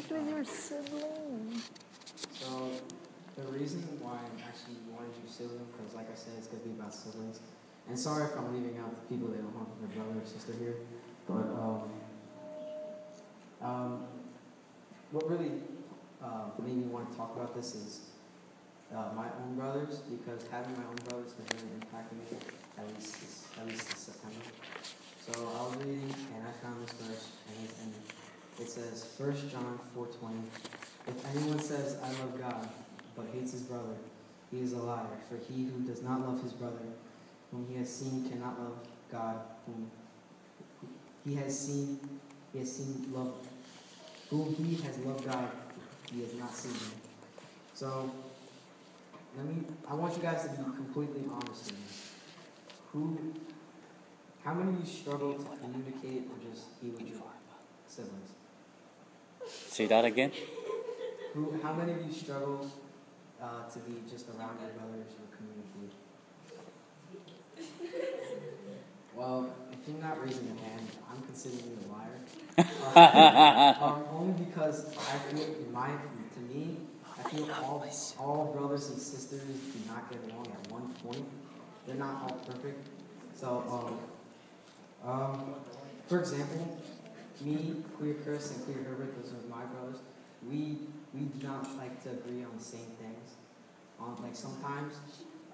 Just with your sibling. So, the reason why I actually wanted you sibling, because like I said, it's going to be about siblings. And sorry if I'm leaving out the people that don't have their brother or sister here. But what really made me want to talk about this is my own brothers, because having my own brothers has really impacted me, at least this September. So I was reading, and I found this verse, and it says, 1 John 4:20, if anyone says, I love God, but hates his brother, he is a liar. For he who does not love his brother, whom he has seen, cannot love God, whom he has loved. Whom he has loved God, he has not seen him. So, I want you guys to be completely honest with me. How many of you struggle to communicate or just be with your siblings? Say that again? How many of you struggle to be just around your brothers or communicate? Well, if you're not raising your hand, I'm considering you a liar. Only because I feel, to me, I feel all brothers and sisters do not get along at one point. They're not all perfect. So, for example, me, Queer Chris, and Queer Herbert, those are my brothers, we do not like to agree on the same things. Like sometimes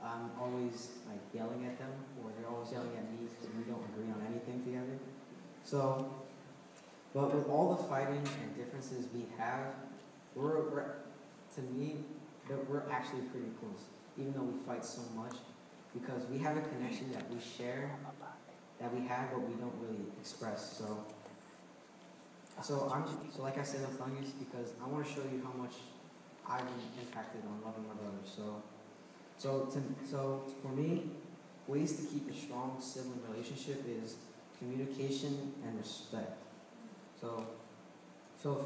I'm always like yelling at them, or they're always yelling at me because we don't agree on anything together. So, but with all the fighting and differences we have, we're actually pretty close, even though we fight so much, because we have a connection that we share, that we have, but we don't really express. So like I said, I'm telling you this because I want to show you how much I've been impacted on loving my brothers. So for me, ways to keep a strong sibling relationship is communication and respect. So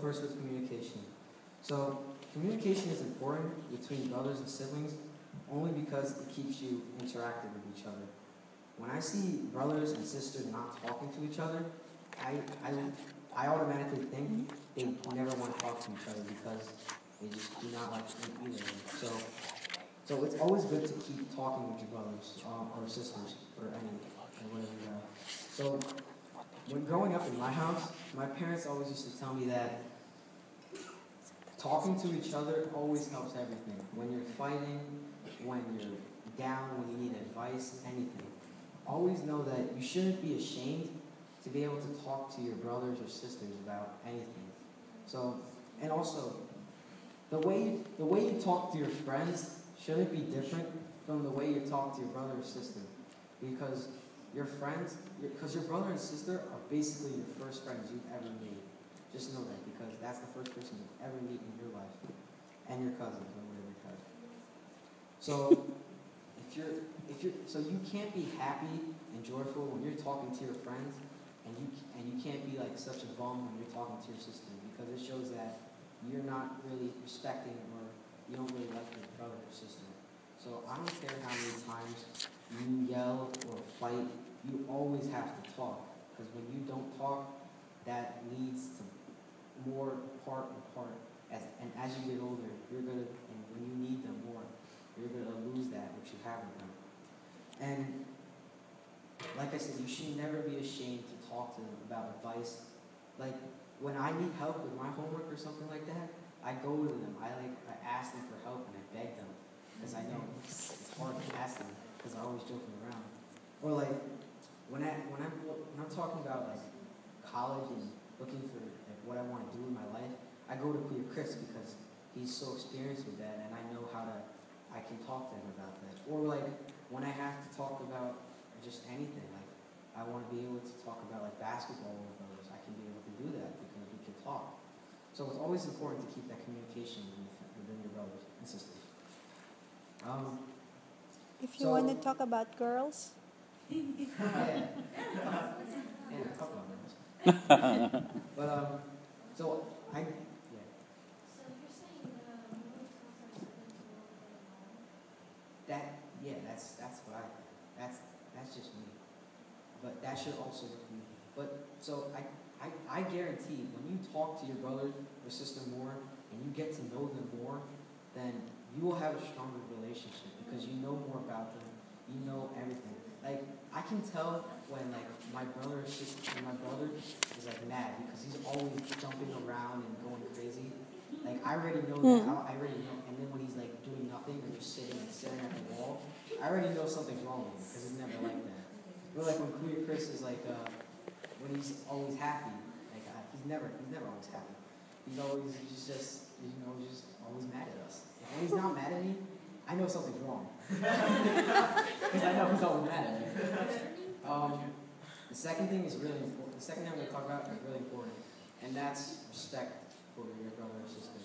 first with communication. So communication is important between brothers and siblings only because it keeps you interactive with each other. When I see brothers and sisters not talking to each other, I automatically think they never want to talk to each other because they just do not like either of them. So it's always good to keep talking with your brothers or sisters or whatever you have. So when growing up in my house, my parents always used to tell me that talking to each other always helps everything. When you're fighting, when you're down, when you need advice, anything. Always know that you shouldn't be ashamed to be able to talk to your brothers or sisters about anything. So, and also, the way you talk to your friends shouldn't be different from the way you talk to your brother or sister, because your brother and sister are basically your first friends you've ever made. Just know that, because that's the first person you'll ever meet in your life, and your cousins or whatever you have. So, so you can't be happy and joyful when you're talking to your friends, and you can't be like such a bum when you're talking to your sister, because it shows that you're not really respecting or you don't really like your brother or sister. So I don't care how many times you yell or fight, you always have to talk, because when you don't talk, that leads to more apart. And as you get older, and when you need them more, you're gonna lose that which you have with them. And like I said, you should never be ashamed to talk to them about advice. Like when I need help with my homework or something like that, I go to them. I ask them for help and I beg them, because I know it's hard to ask them because they're always joking around. Or like when I'm talking about like college and looking for like, what I want to do in my life, I go to Clear Chris because he's so experienced with that, and I know I can talk to him about that. Or like when I have to talk about just anything, like I want to be able to talk about like basketball with others, I can be able to do that because we can talk. So it's always important to keep that communication within your brothers and sisters. If you want to talk about girls. Yeah, talk about girls. But so I. That's just me. But that should also work for me. But so I guarantee when you talk to your brother or sister more and you get to know them more, then you will have a stronger relationship because you know more about them. You know everything. Like I can tell when like my brother is like mad because he's always jumping around and going crazy. Like I already know that. I already know. And then when he's like doing nothing or just sitting and staring at the wall, I already know something's wrong with him because he's never like that. Or like when Queer Chris is like when he's always happy. Like he's never always happy. He's always just always mad at us. And when he's not mad at me, I know something's wrong. Because I know he's always mad at me. The second thing is really important. The second thing I'm going to talk about is really important, and that's respect for your brother or sister.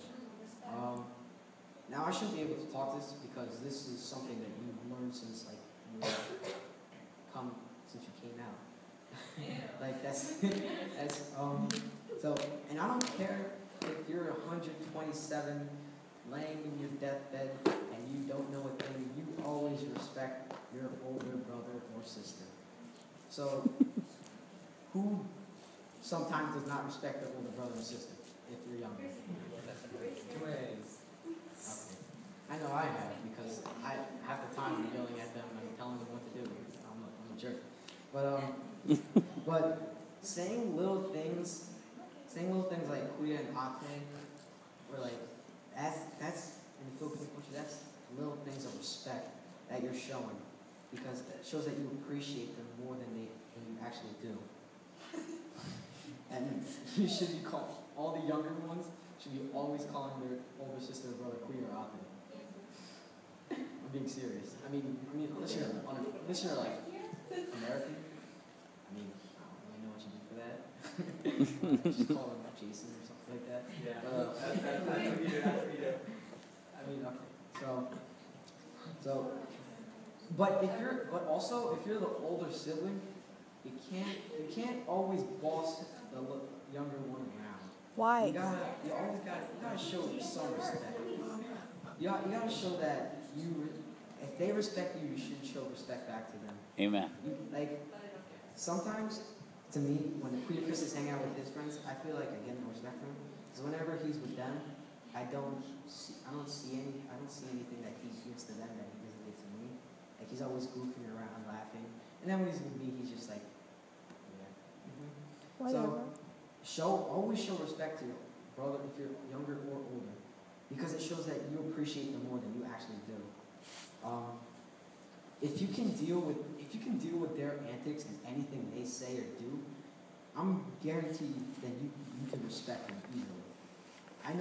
Now I shouldn't be able to talk this because this is something that you've learned since like since you came out. Like that's so, and I don't care if you're 127 laying in your deathbed and you don't know a thing, you always respect your older brother or sister. So, who sometimes does not respect their older brother or sister if you're younger? Twins. Okay. I know I have because half the time I'm yelling at them and I'm telling them what to do. I'm a jerk. But saying little things like kuya and ate, or like that's in the Filipino culture, that's little things of respect that you're showing because it shows that you appreciate them more than you actually do. And you should be all the younger ones should be always calling their older sister or brother kuya or ate. I'm being serious. I mean, unless you're like American. I mean, I don't really know what you do for that. Just call him Jason or something like that. Yeah, that's what we do. I mean, okay. But also if you're the older sibling, you can't always boss the younger one around. Why? You always gotta show some respect. You gotta show that if they respect you, you should show respect back to them. Amen. Sometimes, to me, when Queer Chris is hanging out with his friends, I feel like I get no respect from him. Because whenever he's with them, I don't see anything that he gives to them that he doesn't give to me. Like he's always goofing around, laughing, and then when he's with me, he's just like, yeah. Whatever. So always show respect to your brother if you're younger or older, because it shows that you appreciate them more than you actually do. If you can deal with their antics and anything they say or do, I'm guaranteed that you can respect them easily. I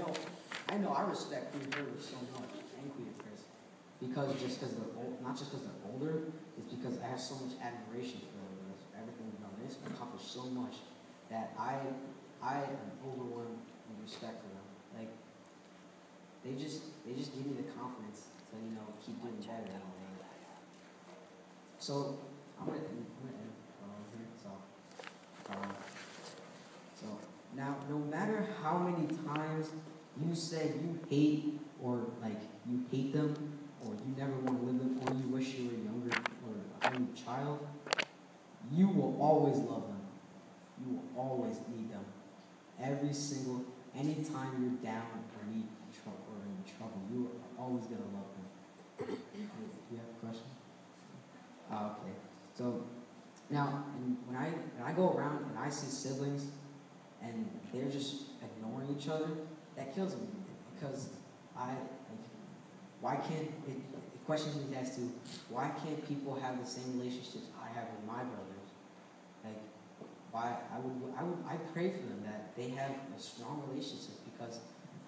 know I respect Queer Herbert so much and Queer Chris because not just because they're older, it's because I have so much admiration for them. Everything they've done, they've accomplished so much that I am overwhelmed with respect for them. Like they just give me the confidence to keep doing better and all that. So I'm gonna end here. So now, no matter how many times you said you hate you hate them, or you never want to live them, or you wish you were younger or a young child, you will always love them. You will always need them. Anytime you're down or in trouble, you are always gonna love them. Do you have a question? Okay. So now, when I go around and I see siblings and they're just ignoring each other, that kills me because the question is asked to, why can't people have the same relationships I have with my brothers? Like, I pray for them that they have a strong relationship because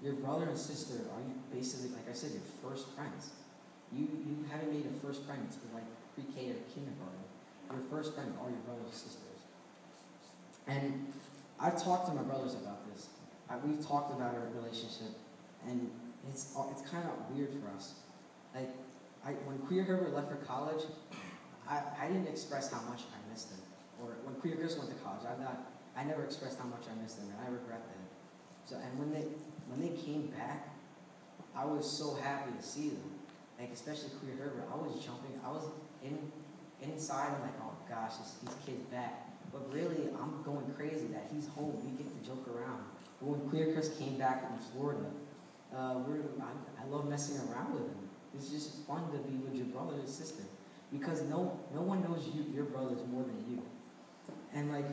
your brother and sister are basically, like I said, your first friends. You haven't made a first friend until like pre-K or kindergarten. Your first friends are your brothers and sisters. And I've talked to my brothers about this. We've talked about our relationship, and it's kind of weird for us. Like, when Queer Herbert left for college, I didn't express how much I missed him. Or when Queer Chris went to college, I never expressed how much I missed them, and I regret that. So, and when they came back, I was so happy to see them. Like, especially Queer Herbert, I was jumping. I was inside. I'm like, oh gosh, these kids back. but really, I'm going crazy that he's home. We get to joke around. But when Queer Chris came back from Florida, I love messing around with him. It's just fun to be with your brother and sister because no one knows your brothers more than you. And like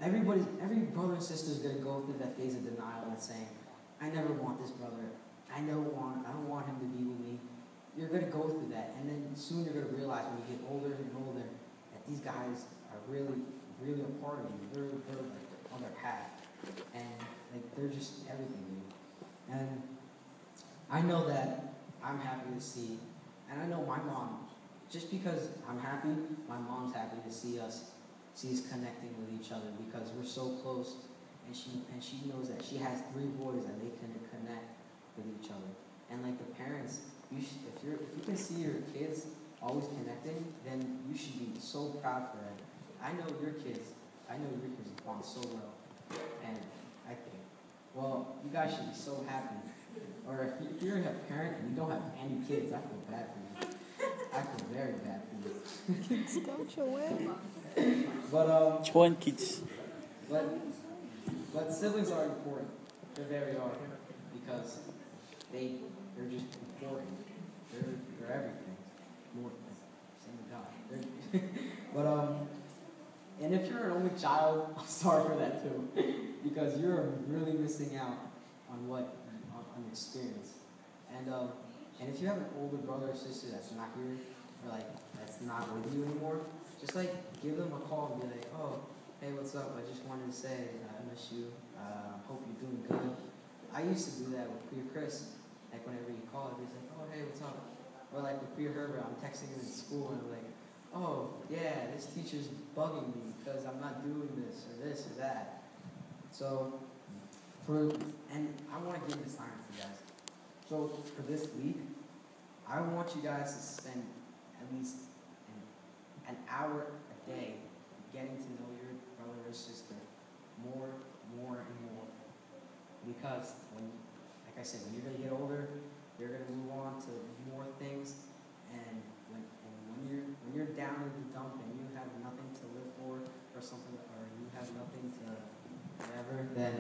every brother and sister is gonna go through that phase of denial and saying, I never want this brother. I don't want him to be with me. You're gonna go through that, and then soon you're gonna realize when you get older and older that these guys are really, really a part of you. They're like on their path, and like they're just everything to you. And I know that I'm happy to see, and I know my mom. Just because I'm happy, my mom's happy to see us connecting with each other because we're so close, and she knows that she has 3 boys and they can connect with each other. And like the parents, if you can see your kids always connecting, then you should be so proud for them. I know your kids bond so well, and I think, well, you guys should be so happy. Or if you're a parent and you don't have any kids, I feel bad for you. I feel very bad for you. Kids don't show up. But Chuan kids. but siblings are important. They very are because they're just important. They're everything. More same with God. But and if you're an only child, I'm sorry for that too, because you're really missing out on on experience. And if you have an older brother or sister that's not here, or like that's not with you anymore, just like give them a call and be like, oh, hey, what's up? I just wanted to say I miss you. Hope you're doing good. I used to do that with Queer Chris. Like whenever he called, he's like, oh, hey, what's up? Or like with Queer Herbert, I'm texting him in school and I'm like, oh, yeah, this teacher's bugging me because I'm not doing this or that. So, and I want to give this time to you guys. So for this week, I want you guys to spend at least an hour a day getting to know your brother or sister more and more. Because like I said, when you're going to get older, you're going to move on to more things. And when you're down in the dump and you have nothing to live for or something, or you have nothing to whatever, then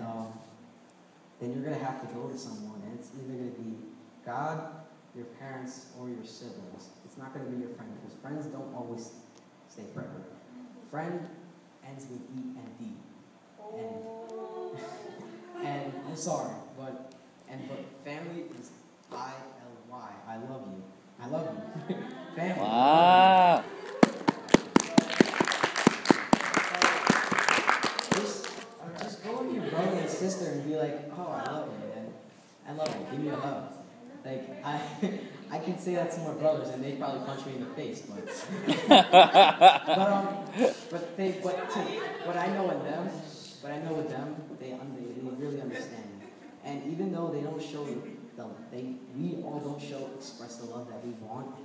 you're going to have to go to someone. And it's either going to be God, your parents, or your siblings. It's not going to be your friend, because friends don't always stay forever. Friend ends with E and D. And I'm sorry, but family is I-L-Y. I love you. I love you. Family. Wow. Just go to your brother and sister and be like, oh, I love you, man. I love you. Give me a hug. Like I can say that to my brothers and they probably punch me in the face, but but I know with them, they really understand me. And even though they don't show we all don't express the love that we want,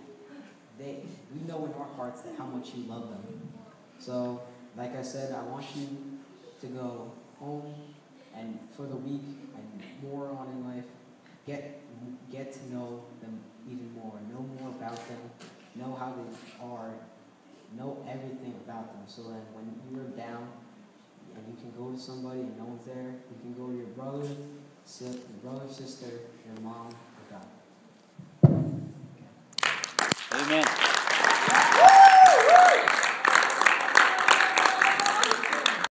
we know in our hearts that how much you love them. So, like I said, I want you to go home and for the week and more on in life, get to know them even more. Know more about them. Know how they are. Know everything about them. So that when you're down and you can go to somebody and no one's there, you can go to your brother, sister, your mom, or God.